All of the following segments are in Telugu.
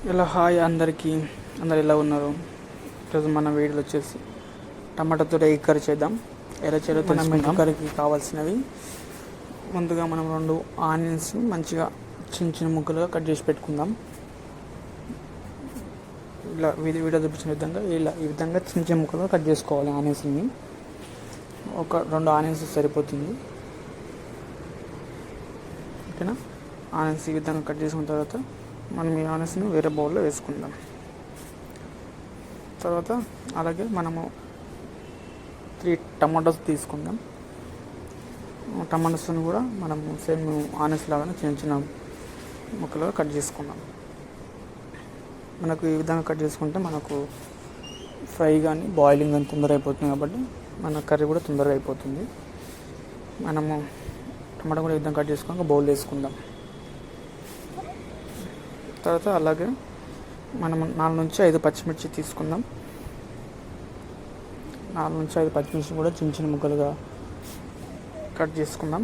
ఇలా హాయ్ అందరికీ, అందరు ఎలా ఉన్నారు? ఈరోజు మన వీడియోలో వచ్చేసి టమాటాతో ఎగ్ కర్రీ చేద్దాం. ఎలా చేయాలో తెలుసుకుందాం. ఎగ్ కర్రీకి కావాల్సినవి ముందుగా మనం 2 ఆనియన్స్ని మంచిగా చిన్న చిన్న ముక్కలుగా కట్ చేసి పెట్టుకుందాం. ఇలా వీడియో చూపించిన విధంగా ఈ విధంగా చిన్న చిన్న ముక్కలుగా కట్ చేసుకోవాలి. ఆనియన్స్ని ఒక 2 ఆనియన్స్ సరిపోతుంది. ఓకేనా? ఆనియన్స్ ఈ విధంగా కట్ చేసుకున్న తర్వాత మనం ఈ ఆనియన్స్ని వేరే బౌల్లో వేసుకుందాం. తర్వాత అలాగే మనము 3 టమాటోస్ తీసుకుందాం. టమాటోస్ని కూడా మనము సేమ్ ఆనియన్స్ లాగానే చిన్న చిన్న ముక్కలుగా కట్ చేసుకుందాం. మనకు ఈ విధంగా కట్ చేసుకుంటే మనకు ఫ్రై కానీ బాయిలింగ్ కానీ తొందరగా అయిపోతుంది, కాబట్టి మన కర్రీ కూడా తొందరగా అయిపోతుంది. మనము టమాటో కూడా ఈ విధంగా కట్ చేసుకొని బౌల్ వేసుకుందాం. తర్వాత అలాగే మనం 4 నుంచి 5 పచ్చిమిర్చి తీసుకుందాం. 4 నుంచి 5 పచ్చిమిర్చి కూడా చిన్న చిన్న ముక్కలుగా కట్ చేసుకుందాం.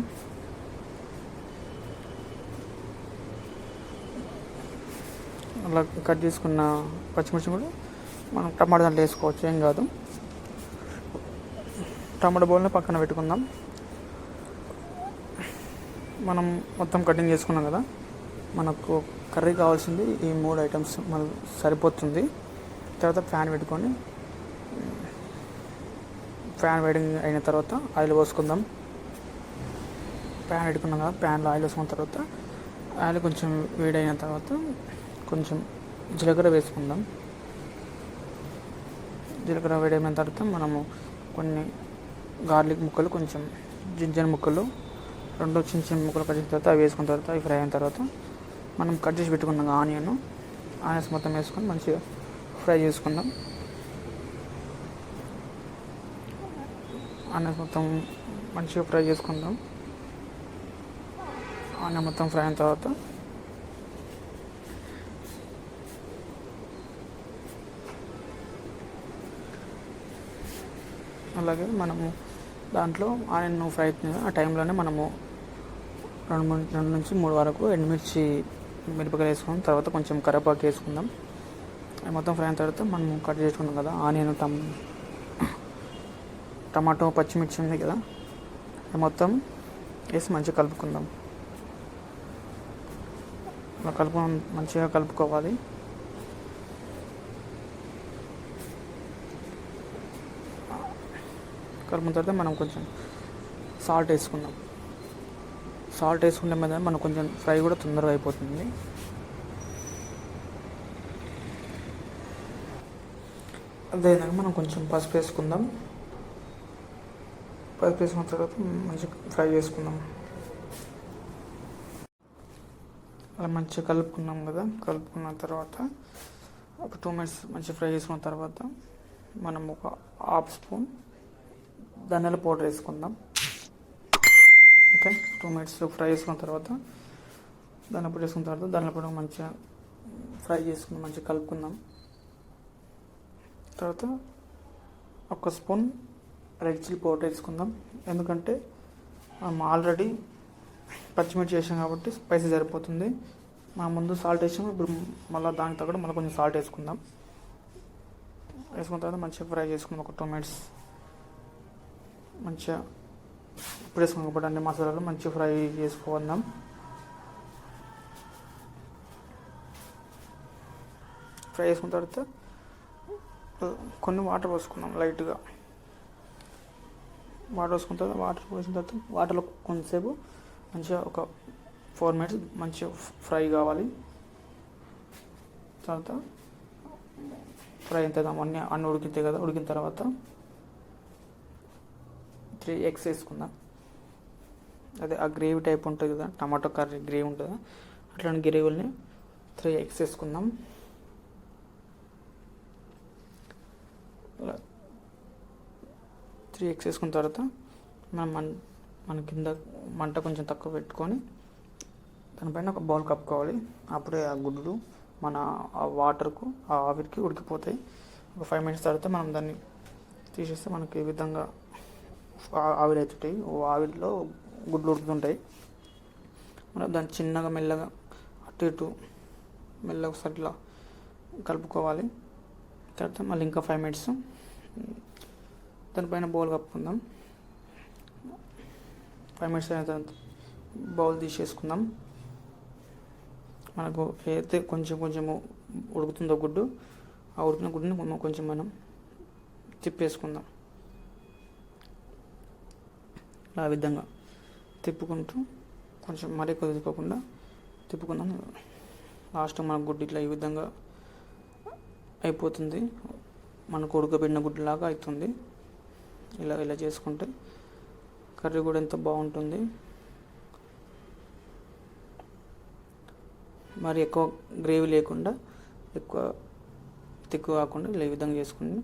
అలా కట్ చేసుకున్న పచ్చిమిర్చి కూడా మనం టమాటా దాంట్లో వేసుకోవచ్చు, ఏం కాదు. టమాటా బౌల్ని పక్కన పెట్టుకుందాం. మనం మొత్తం కటింగ్ చేసుకున్నాం కదా, మనకు కర్రీ కావాల్సింది ఈ 3 ఐటమ్స్ మనకు సరిపోతుంది. తర్వాత ప్యాన్ పెట్టుకొని ప్యాన్ వేడింగ్ అయిన తర్వాత ఆయిల్ పోసుకుందాం. ప్యాన్ పెట్టుకున్నాం కదా, ప్యాన్లో ఆయిల్ వేసుకున్న తర్వాత ఆయిల్ కొంచెం వేడైన తర్వాత కొంచెం జీలకర్ర వేసుకుందాం. జీలకర్ర వేడైన తర్వాత మనము కొన్ని గార్లిక్ ముక్కలు, కొంచెం జింజర్ ముక్కలు 2 చిన్న చిన్న ముక్కలు కట్ చేసిన తర్వాత అవి వేసుకున్న తర్వాత అవి ఫ్రై అయిన తర్వాత మనం కట్ చేసి పెట్టుకున్నాం ఆనియన్స్ మొత్తం వేసుకొని మంచిగా ఫ్రై చేసుకుందాం. ఆనియన్స్ మొత్తం మంచిగా ఫ్రై చేసుకుందాం. ఆనియన్ మొత్తం ఫ్రై అయిన తర్వాత అలాగే మనము దాంట్లో ఆనియన్ ఫ్రై అవుతుంది, ఆ టైంలోనే మనము 2 నుంచి 3 వరకు ఎండుమిర్చి మిరపకాయలు వేసుకున్నాం. తర్వాత కొంచెం కరివేపాకు వేసుకుందాం. అది మొత్తం ఫ్రై అయిన తర్వాత మనం కట్ చేసుకున్నాం కదా ఆనియన్, టమాటో, పచ్చిమిర్చి ఉంది కదా, అది మొత్తం వేసి మంచిగా కలుపుకుందాం. అలా మంచిగా కలుపుకోవాలి. కలుపుకున్న తర్వాత మనం కొంచెం సాల్ట్ వేసుకుందాం. సాల్ట్ వేసుకుంటే మీద మనకు కొంచెం ఫ్రై కూడా తొందరగా అయిపోతుంది. అదేవిధంగా మనం కొంచెం పసుపు వేసుకుందాం. పసుపు వేసుకున్న తర్వాత మంచిగా ఫ్రై చేసుకుందాం. అలా మంచిగా కలుపుకున్నాం కదా, కలుపుకున్న తర్వాత ఒక 2 మినిట్స్ మంచిగా ఫ్రై చేసుకున్న తర్వాత మనం ఒక 1/2 స్పూన్ ధనియాల పౌడర్ వేసుకుందాం. ఓకే, 2 మినిట్స్ ఫ్రై చేసుకున్న తర్వాత ధనియాల పొడి వేసుకున్న తర్వాత ధనియాల పొడి మంచిగా ఫ్రై చేసుకుని మంచిగా కలుపుకుందాం. తర్వాత 1 స్పూన్ రెడ్ చిల్లీ పౌడర్ వేసుకుందాం. ఎందుకంటే మనం ఆల్రెడీ పచ్చిమిర్చి వేసాం కాబట్టి స్పైసీ సరిపోతుంది. మనం ముందు సాల్ట్ వేసాము, ఇప్పుడు మళ్ళీ దానికి తగ్గట్టు మళ్ళీ కొంచెం సాల్ట్ వేసుకుందాం. వేసుకున్న తర్వాత మంచిగా ఫ్రై చేసుకుందాం. ఒక 2 మినిట్స్ మంచిగా ఇప్పుడు వేసుకున్నాం కాబట్టి అన్ని మసాలాలు మంచిగా ఫ్రై చేసుకుందాం. ఫ్రై చేసుకున్న తర్వాత కొన్ని వాటర్ పోసుకుందాం. లైట్గా వాటర్ పోసుకున్న తర్వాత వాటర్లో కొంచెంసేపు మంచిగా ఒక 4 మినిట్స్ మంచిగా ఫ్రై కావాలి. తర్వాత ఫ్రై అయిన తర్వాత అన్నీ ఉడికితే కదా, ఉడికిన తర్వాత 3 ఎగ్స్ వేసుకుందాం. అదే ఆ గ్రేవీ టైప్ ఉంటుంది కదా, టమాటో కర్రీ గ్రేవీ ఉంటుంది, అట్లాంటి గ్రేవీని 3 ఎగ్స్ వేసుకుందాం. 3 ఎగ్స్ వేసుకున్న తర్వాత మన కింద మంట కొంచెం తక్కువ పెట్టుకొని దానిపైన ఒక బౌల్ కప్పుకోవాలి. అప్పుడే ఆ గుడ్లు మన ఆ వాటర్కు, ఆ ఆవిరికి ఉడికిపోతాయి. ఒక 5 మినిట్స్ తర్వాత మనం దాన్ని తీసేస్తే మనకి ఈ విధంగా ఆవిరి అవుతుంటాయి. ఆవిరిలో గుడ్లు ఉడుకుతుంటాయి. మనం దాన్ని చిన్నగా మెల్లగా అటు ఇటు మెల్లగా ఒకసారి ఇట్లా కలుపుకోవాలి. తర్వాత మళ్ళీ ఇంకా 5 మినిట్స్ దానిపైన బౌల్ కప్పుకుందాం. 5 మినిట్స్ అయిన తర్వాత బౌల్ తీసేసుకుందాం. మనకు ఏదైతే కొంచెం ఉడుకుతుందో గుడ్డు, ఆ ఉడికిన గుడ్డుని కొంచెం మనం తిప్పేసుకుందాం. ఆ విధంగా తిప్పుకుంటూ కొంచెం మరీ కొద్దిపోకుండా తిప్పుకుందాం. లాస్ట్ మన గుడ్డు ఇట్లా ఈ విధంగా అయిపోతుంది. మనకు ఉడకబెట్టిన గుడ్డులాగా అవుతుంది. ఇలా చేసుకుంటే కర్రీ కూడా ఎంత బాగుంటుంది. మరి ఎక్కువ గ్రేవీ లేకుండా, ఎక్కువ తిక్కు కాకుండా ఇలా ఈ విధంగా చేసుకుని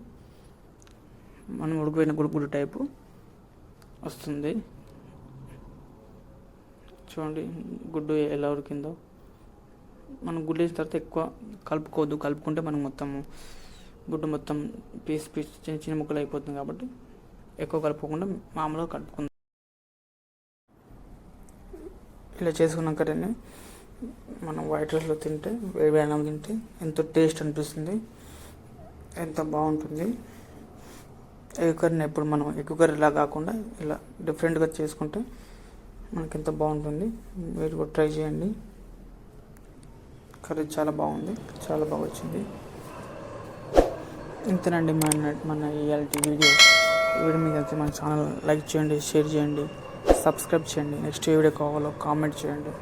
మనం ఉడకబెట్టిన గుడ్డు టైపు వస్తుంది. చూడండి గుడ్డు ఎలా ఉడికిందో. మనం గుడ్డు వేసిన తర్వాత ఎక్కువ కలుపుకోవద్దు. కలుపుకుంటే మనం గుడ్డు మొత్తం పీస్ చిన్న ముక్కలు అయిపోతుంది. కాబట్టి ఎక్కువ కలుపుకోకుండా మామూలుగా కలుపుకుందాం. ఇలా చేసుకున్న కర్రీని మనం వైట్ రైస్లో తింటే, వేడి అన్నం తింటే ఎంతో టేస్ట్ అనిపిస్తుంది, ఎంత బాగుంటుంది. ఎగ్ కర్రీని ఎప్పుడు మనం ఎగ్ కర్రీలా కాకుండా ఇలా డిఫరెంట్గా చేసుకుంటే మనకి ఎంత బాగుంటుంది. మీరు కూడా ట్రై చేయండి. కర్రీ చాలా బాగుంది, చాలా బాగా వచ్చింది. ఇంతేనండి మన ఇయాల్టి వీడియో మీకు అయితే మన ఛానల్ లైక్ చేయండి, షేర్ చేయండి, సబ్స్క్రైబ్ చేయండి. నెక్స్ట్ ఏ వీడియో కావాలో కామెంట్ చేయండి.